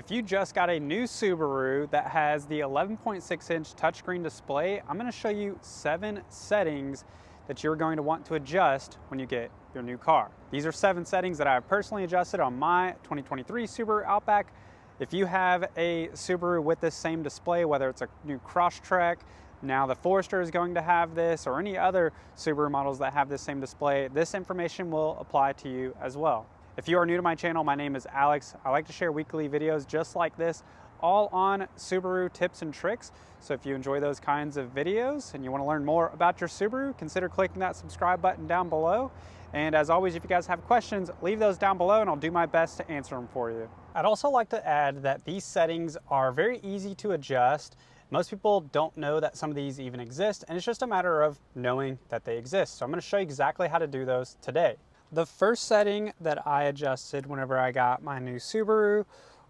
If you just got a new Subaru that has the 11.6-inch touchscreen display, I'm going to show you 7 settings that you're going to want to adjust when you get your new car. These are 7 settings that I've personally adjusted on my 2023 Subaru Outback. If you have a Subaru with this same display, whether it's a new Crosstrek, now the Forester is going to have this, or any other Subaru models that have this same display, this information will apply to you as well. If you are new to my channel, my name is Alex. I like to share weekly videos just like this, all on Subaru tips and tricks. So if you enjoy those kinds of videos and you want to learn more about your Subaru, consider clicking that subscribe button down below. And as always, if you guys have questions, leave those down below and I'll do my best to answer them for you. I'd also like to add that these settings are very easy to adjust. Most people don't know that some of these even exist, and it's just a matter of knowing that they exist. So I'm going to show you exactly how to do those today. The first setting that I adjusted whenever I got my new Subaru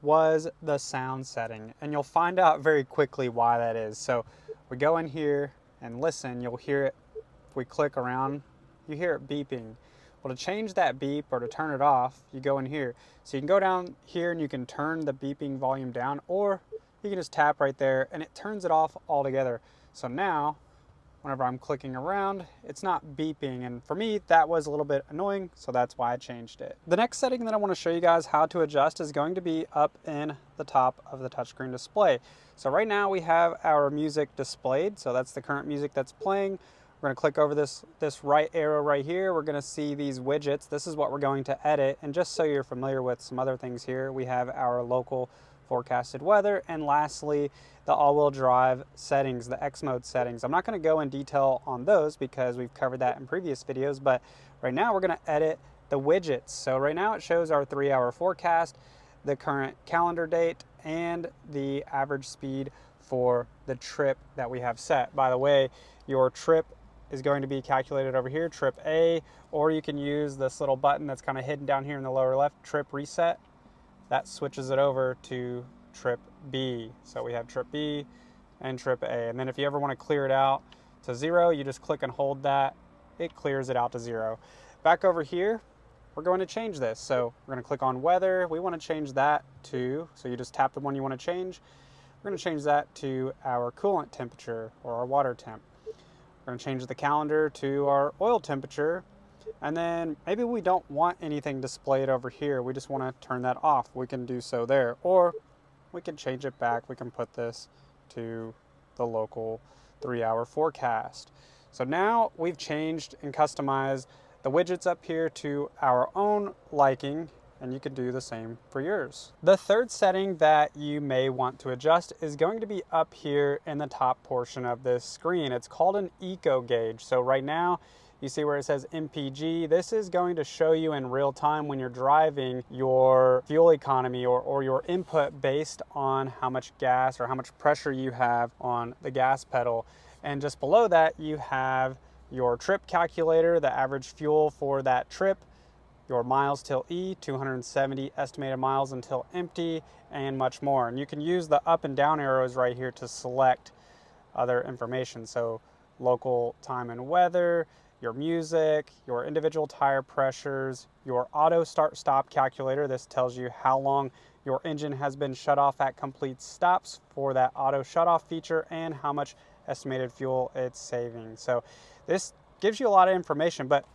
was the sound setting, and you'll find out very quickly why that is. So we go in here and listen, you'll hear it. If we click around, you hear it beeping. Well, to change that beep or to turn it off, you go in here. So you can go down here and you can turn the beeping volume down, or you can just tap right there and it turns it off altogether. So now, whenever I'm clicking around, it's not beeping, and for me that was a little bit annoying, so that's why I changed it. The next setting that I want to show you guys how to adjust is going to be up in the top of the touchscreen display. So right now we have our music displayed, so that's the current music that's playing. We're going to click over this right arrow right here. We're going to see these widgets. This is what we're going to edit, and just so you're familiar with some other things here, we have our local forecasted weather, and lastly the all-wheel drive settings, the X mode settings. I'm not going to go in detail on those because we've covered that in previous videos, but right now we're going to edit the widgets. So right now it shows our 3-hour forecast, the current calendar date, and the average speed for the trip that we have set. By the way, your trip is going to be calculated over here, trip A, or you can use this little button that's kind of hidden down here in the lower left, trip reset. That switches it over to trip B. So we have trip B and trip A. And then if you ever want to clear it out to 0, you just click and hold that. It clears it out to 0. Back over here, we're going to change this. So we're going to click on weather. We want to change that to, so you just tap the one you want to change. We're going to change that to our coolant temperature or our water temp. We're going to change the calendar to our oil temperature. And then maybe we don't want anything displayed over here. We just want to turn that off. We can do so there. Or we can change it back. We can put this to the local 3-hour forecast. So now we've changed and customized the widgets up here to our own liking, and you can do the same for yours. The third setting that you may want to adjust is going to be up here in the top portion of this screen. It's called an eco gauge. So right now, you see where it says MPG. This is going to show you in real time when you're driving your fuel economy or your input based on how much gas or how much pressure you have on the gas pedal. And just below that, you have your trip calculator, the average fuel for that trip, your miles till E, 270 estimated miles until empty, and much more. And you can use the up and down arrows right here to select other information. So local time and weather, your music, your individual tire pressures, your auto start stop calculator. This tells you how long your engine has been shut off at complete stops for that auto shut off feature and how much estimated fuel it's saving. So this gives you a lot of information, but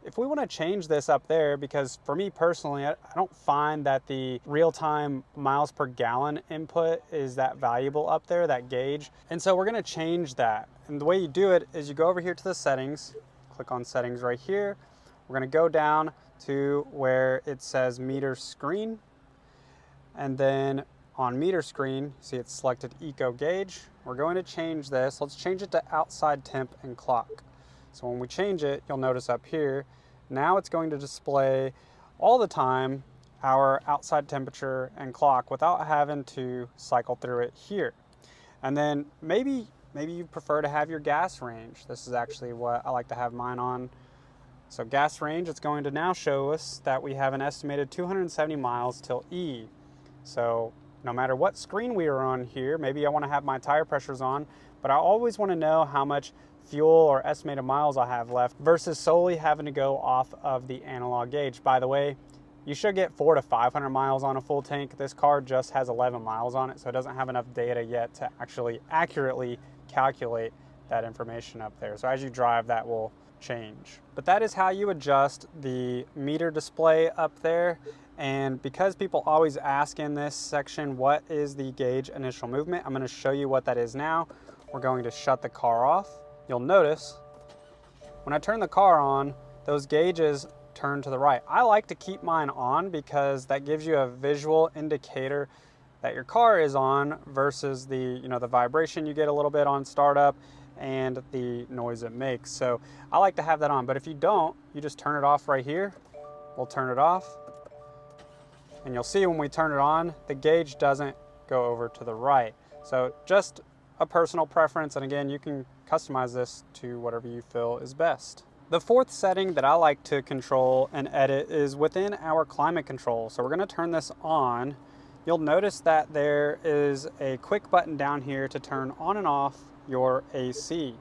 if we want to change this up there, because for me personally, I don't find that the real-time miles per gallon input is that valuable up there, that gauge. And so we're going to change that. And the way you do it is you go over here to the settings, click on settings right here. We're going to go down to where it says meter screen. And then on meter screen, see it's selected eco gauge. We're going to change this. Let's change it to outside temp and clock. So when we change it, you'll notice up here, now it's going to display all the time our outside temperature and clock without having to cycle through it here. And then maybe you prefer to have your gas range. This is actually what I like to have mine on. So gas range, it's going to now show us that we have an estimated 270 miles till E. So no matter what screen we are on here, maybe I want to have my tire pressures on, but I always want to know how much fuel or estimated miles I have left versus solely having to go off of the analog gauge. By the way, You should get 400 to 500 miles on a full tank. This car just has 11 miles on it, so it doesn't have enough data yet to actually accurately calculate that information up there. So as you drive, that will change. But that is how you adjust the meter display up there. And because people always ask in this section, what is the gauge initial movement? I'm going to show you what that is now. We're going to shut the car off. You'll notice when I turn the car on, those gauges turn to the right. I like to keep mine on because that gives you a visual indicator that your car is on versus the, the vibration you get a little bit on startup and the noise it makes. So I like to have that on, but if you don't, you just turn it off right here. We'll turn it off. And you'll see when we turn it on, the gauge doesn't go over to the right. So just a personal preference, and again, you can customize this to whatever you feel is best. The fourth setting that I like to control and edit is within our climate control. So we're going to turn this on. You'll notice that there is a quick button down here to turn on and off your AC.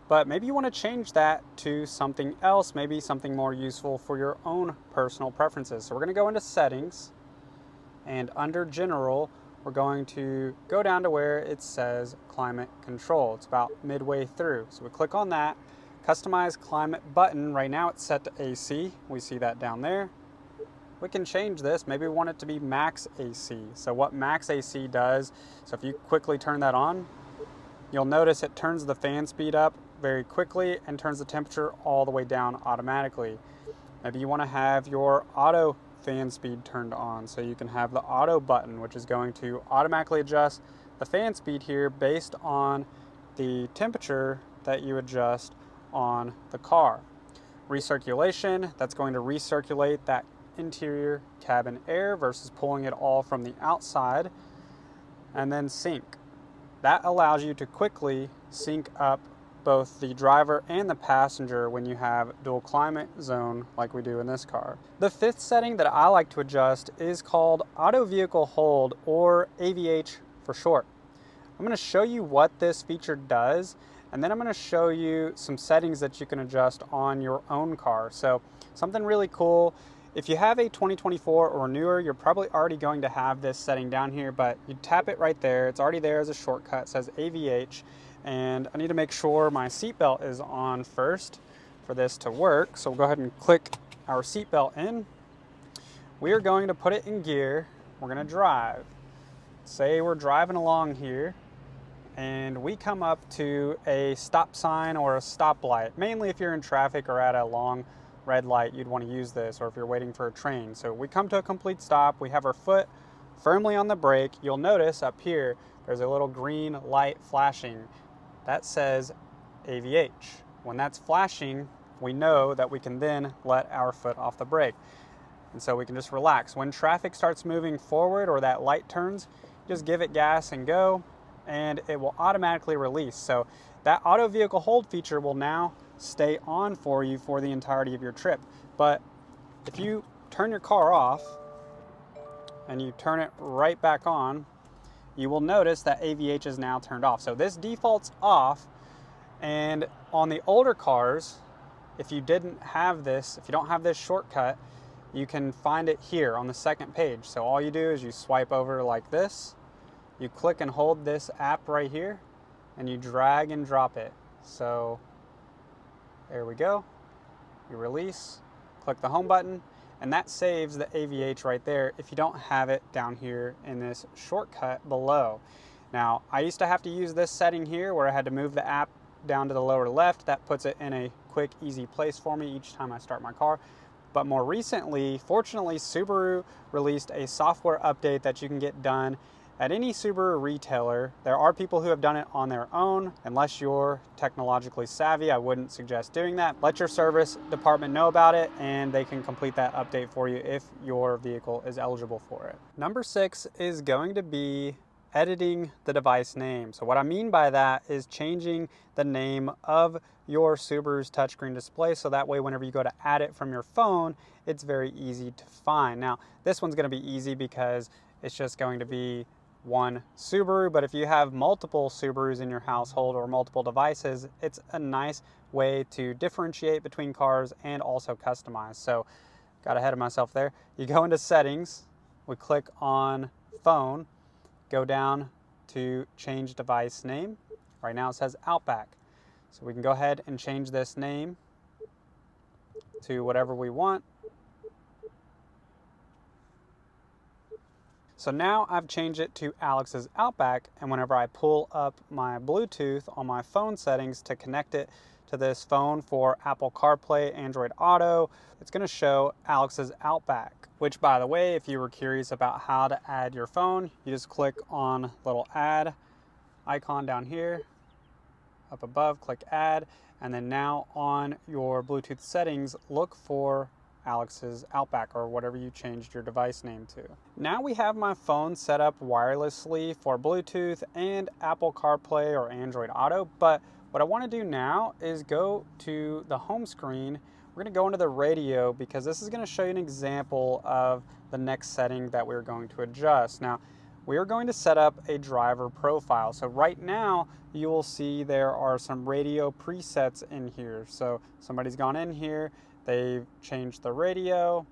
But maybe you want to change that to something else, maybe something more useful for your own personal preferences. So we're going to go into settings, and under general, we're going to go down to where it says climate control. It's about midway through. So we click on that. Customize climate button. Right now it's set to AC. We see that down there. We can change this. Maybe we want it to be max AC. So what max AC does, so if you quickly turn that on, you'll notice it turns the fan speed up very quickly and turns the temperature all the way down automatically. Maybe you want to have your auto fan speed turned on, so you can have the auto button, which is going to automatically adjust the fan speed here based on the temperature that you adjust on the car. Recirculation, that's going to recirculate that interior cabin air versus pulling it all from the outside. And then sync. That allows you to quickly sync up both the driver and the passenger when you have dual climate zone like we do in this car. The fifth setting that I like to adjust is called auto vehicle hold, or AVH for short. I'm going to show you what this feature does, and then I'm going to show you some settings that you can adjust on your own car. So something really cool. If you have a 2024 or newer, you're probably already going to have this setting down here, but you tap it right there. It's already there as a shortcut. It says AVH, and I need to make sure my seatbelt is on first for this to work. So we'll go ahead and click our seatbelt in. We are going to put it in gear. We're going to drive. Say we're driving along here, and we come up to a stop sign or a stoplight. Mainly if you're in traffic or at a long red light, you'd want to use this, or if you're waiting for a train. So we come to a complete stop. We have our foot firmly on the brake. You'll notice up here, there's a little green light flashing. That says AVH. When that's flashing, we know that we can then let our foot off the brake. And so we can just relax. When traffic starts moving forward or that light turns, just give it gas and go, and it will automatically release. So that auto vehicle hold feature will now stay on for you for the entirety of your trip. But if you turn your car off and you turn it right back on, you will notice that AVH is now turned off. So this defaults off, and on the older cars, if you didn't have this, if you don't have this shortcut, you can find it here on the second page. So all you do is you swipe over like this, you click and hold this app right here, and you drag and drop it. So there we go. You release, click the home button, and that saves the AVH right there if you don't have it down here in this shortcut below. Now, I used to have to use this setting here where I had to move the app down to the lower left. That puts it in a quick, easy place for me each time I start my car. But more recently, fortunately, Subaru released a software update that you can get done at any Subaru retailer. There are people who have done it on their own. Unless you're technologically savvy, I wouldn't suggest doing that. Let your service department know about it, and they can complete that update for you if your vehicle is eligible for it. Number 6 is going to be editing the device name. So what I mean by that is changing the name of your Subaru's touchscreen display, so that way whenever you go to add it from your phone, it's very easy to find. Now, this one's going to be easy because it's just going to be one Subaru, but if you have multiple Subarus in your household or multiple devices, it's a nice way to differentiate between cars and also customize. So got ahead of myself there. You go into settings, we click on phone, go down to change device name. Right now it says Outback. So we can go ahead and change this name to whatever we want. So now I've changed it to Alex's Outback, and whenever I pull up my Bluetooth on my phone settings to connect it to this phone for Apple CarPlay, Android Auto, it's going to show Alex's Outback, which, by the way, if you were curious about how to add your phone, you just click on little add icon down here, up above, click add, and then now on your Bluetooth settings, look for Alex's Outback or whatever you changed your device name to. Now we have my phone set up wirelessly for Bluetooth and Apple CarPlay or Android Auto, but what I want to do now is go to the home screen. We're going to go into the radio because this is going to show you an example of the next setting that we're going to adjust. Now, we are going to set up a driver profile. So right now, you will see there are some radio presets in here. So somebody's gone in here, they've changed the radio,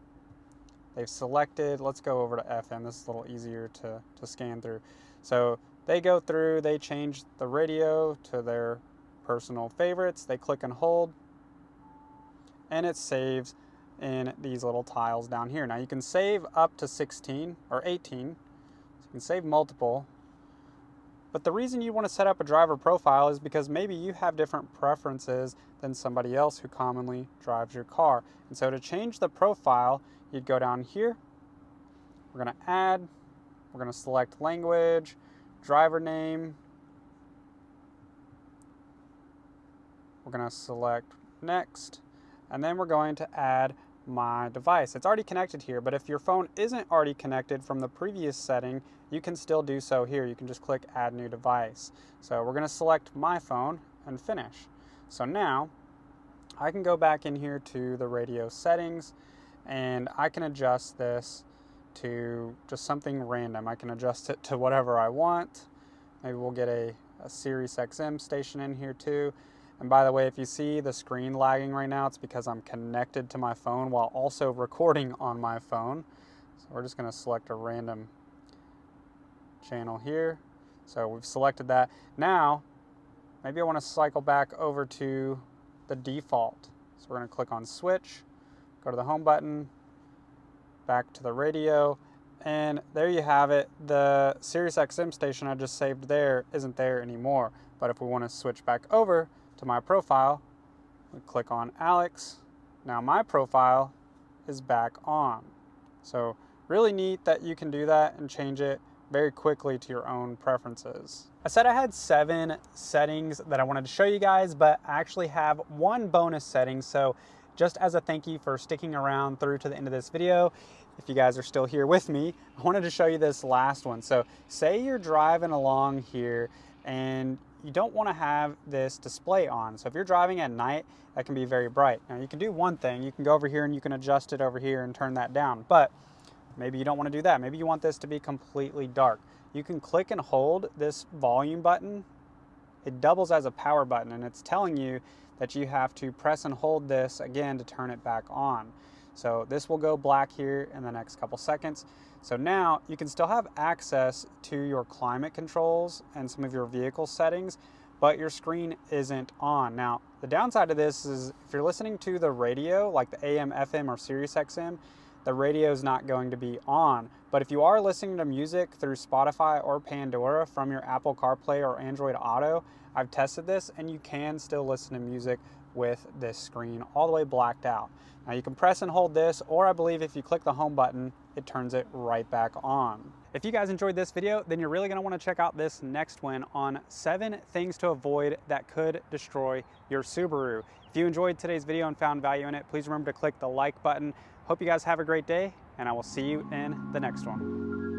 they've selected, let's go over to FM. This is a little easier to scan through. So they go through, they change the radio to their personal favorites, they click and hold, and it saves in these little tiles down here. Now you can save up to 16 or 18, so you can save multiple, but the reason you want to set up a driver profile is because maybe you have different preferences than somebody else who commonly drives your car. And so to change the profile, you'd go down here, we're going to add, we're going to select language, driver name, we're going to select next, and then we're going to add my device. It's already connected here, but if your phone isn't already connected from the previous setting, you can still do so here. You can just click add new device. So we're going to select my phone and finish. So now I can go back in here to the radio settings and I can adjust this to just something random. I can adjust it to whatever I want. Maybe we'll get a Sirius XM station in here too. And by the way, if you see the screen lagging right now, it's because I'm connected to my phone while also recording on my phone. So we're just going to select a random channel here. So we've selected that. Now, maybe I want to cycle back over to the default. So we're going to click on switch, go to the home button, back to the radio, and there you have it. The Sirius XM station I just saved there isn't there anymore. But if we want to switch back over to my profile, we click on Alex. Now my profile is back on. So really neat that you can do that and change it very quickly to your own preferences. I said I had 7 settings that I wanted to show you guys, but I actually have one bonus setting. So just as a thank you for sticking around through to the end of this video, if you guys are still here with me, I wanted to show you this last one. So say you're driving along here and you don't want to have this display on. So if you're driving at night, that can be very bright. Now you can do one thing, you can go over here and you can adjust it over here and turn that down, but maybe you don't want to do that. Maybe you want this to be completely dark. You can click and hold this volume button. It doubles as a power button and it's telling you that you have to press and hold this again to turn it back on. So this will go black here in the next couple seconds. So now you can still have access to your climate controls and some of your vehicle settings, but your screen isn't on. Now, the downside of this is if you're listening to the radio, like the AM, FM, or Sirius XM, the radio is not going to be on. But if you are listening to music through Spotify or Pandora from your Apple CarPlay or Android Auto, I've tested this and you can still listen to music with this screen all the way blacked out. Now you can press and hold this, or I believe if you click the home button, it turns it right back on. If you guys enjoyed this video, then you're really gonna wanna check out this next one on 7 things to avoid that could destroy your Subaru. If you enjoyed today's video and found value in it, please remember to click the like button. Hope you guys have a great day, and I will see you in the next one.